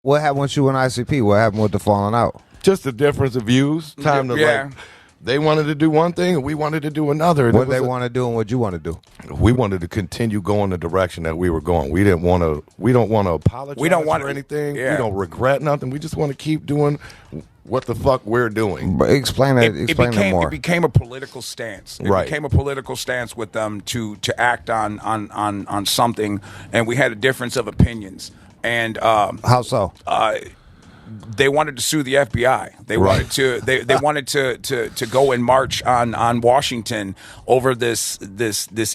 What happened with you and ICP? What happened with the falling out? Just a difference of views. Time to like. They wanted to do one thing, and we wanted to do another. What they want to do and what you want to do? We wanted to continue going the direction that we were going. We didn't want to. We don't want to apologize. We don't want for anything. Yeah. We don't regret nothing. We just want to keep doing what the fuck we're doing. But explain that. Explain that more. It became a political stance. It became a political stance with them to act on something, and we had a difference of opinions. And how so? They wanted to sue the FBI. They wanted to. They wanted to go and march on Washington over this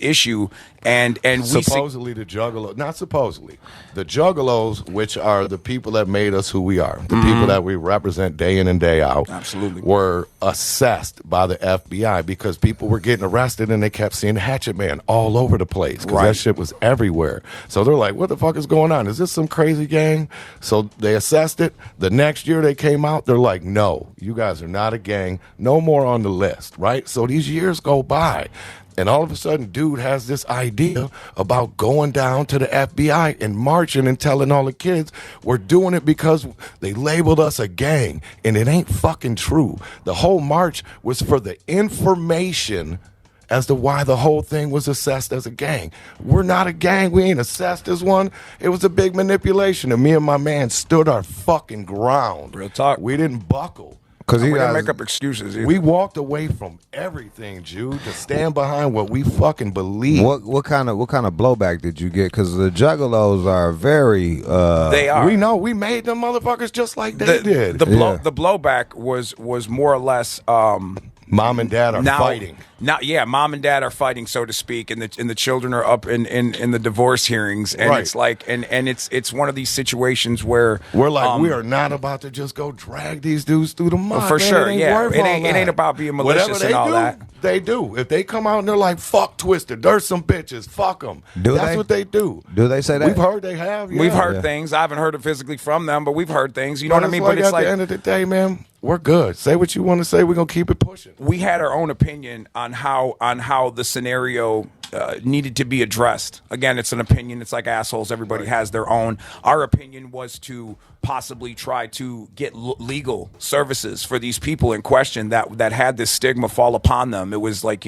issue. And supposedly the Juggalo, not supposedly, the Juggalos, which are the people that made us who we are, the people that we represent day in and day out, absolutely, were assessed by the FBI because people were getting arrested and they kept seeing Hatchet Man all over the place because that shit was everywhere. So they're like, what the fuck is going on? Is this some crazy gang? So they assessed it. The next year they came out, they're like, no, you guys are not a gang. No more on the list, right? So these years go by. And all of a sudden, dude has this idea about going down to the FBI and marching and telling all the kids we're doing it because they labeled us a gang. And it ain't fucking true. The whole march was for the information as to why the whole thing was assessed as a gang. We're not a gang. We ain't assessed as one. It was a big manipulation. And me and my man stood our fucking ground. Real talk. We didn't buckle. Because we didn't make up excuses either. We walked away from everything, Jude, to stand behind what we fucking believe. What kind of blowback did you get? Because the Juggalos are very. They are. We know. We made them motherfuckers just like they did. The blowback was more or less. Mom and dad are fighting. Mom and dad are fighting, so to speak, and the children are up in the divorce hearings, and it's like, and it's one of these situations where we're like, we are not about to just go drag these dudes through the mud. For sure, it ain't about being malicious and all that. They do. If they come out and they're like, fuck Twiztid, there's some bitches, fuck them. That's what they do. Do they say that? We've heard they have. Yeah. We've heard things. I haven't heard it physically from them, but we've heard things. You know what I mean? But it's like at the end of the day, man, we're good. Say what you want to say. We're gonna keep it pushing. We had our own opinion on how the scenario needed to be addressed. Again, it's an opinion. It's like assholes. Everybody has their own. Our opinion was to possibly try to get legal services for these people in question that had this stigma fall upon them. It was like,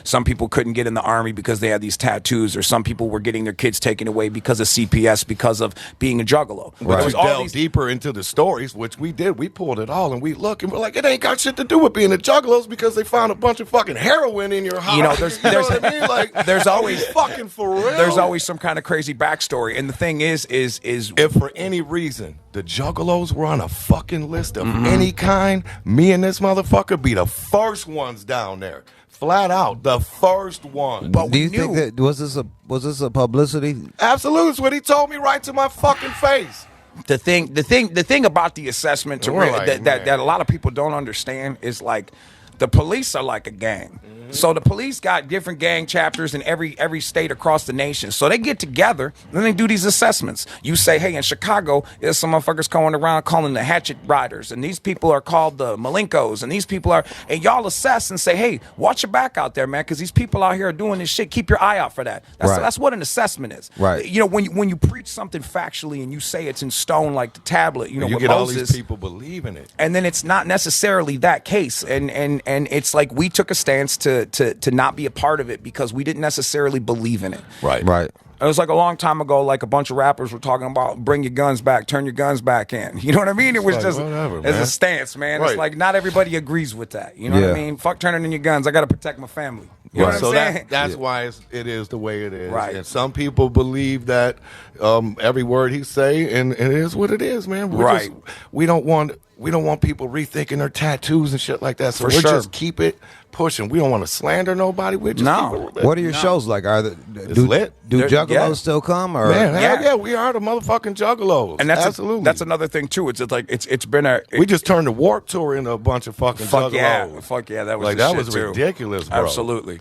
some people couldn't get in the Army because they had these tattoos, or some people were getting their kids taken away because of CPS because of being a Juggalo. Right. We delved deeper into the stories, which we did. We pulled it all, and we look, and we're like, it ain't got shit to do with being a Juggalos because they found a bunch of fucking heroin in your house. There's what I mean? Like, there's always fucking for real. There's always some kind of crazy backstory, and the thing is if for any reason the Juggalos were on a fucking list of any kind, me and this motherfucker be the first ones down there. Flat out, the first one. But do you think that was this a publicity? Absolutely, it's what he told me right to my fucking face. The thing about the assessment that a lot of people don't understand is like the police are like a gang. So the police got different gang chapters in every state across the nation. So they get together and then they do these assessments. You say, hey, in Chicago, there's some motherfuckers going around calling the Hatchet Riders, and these people are called the Malinkos, and these people are, and y'all assess and say, hey, watch your back out there, man, because these people out here are doing this shit. Keep your eye out for that. That's what an assessment is. Right. When you preach something factually and you say it's in stone like the tablet, you get all these people believing it, and then it's not necessarily that case, and it's like we took a stance to not be a part of it because we didn't necessarily believe in it. Right. It was like a long time ago, like a bunch of rappers were talking about bring your guns back, turn your guns back in. You know what I mean? It was like, just it's a stance, man. It's like not everybody agrees with that. You know what I mean? Fuck turning in your guns. I got to protect my family. You know what I'm saying? That's why it is the way it is. Right. And some people believe that every word he say, and it is what it is, man. We don't want people rethinking their tattoos and shit like that. So we'll just keep it pushing. We don't want to slander nobody. We just keep it What are your shows like? lit. Do Juggalos still come? Or? Man, we are the motherfucking Juggalos. And that's absolutely. That's another thing too. It's like it's been we just turned the Warped Tour into a bunch of fucking Juggalos. Fuck yeah, that was like that was ridiculous, bro. Absolutely.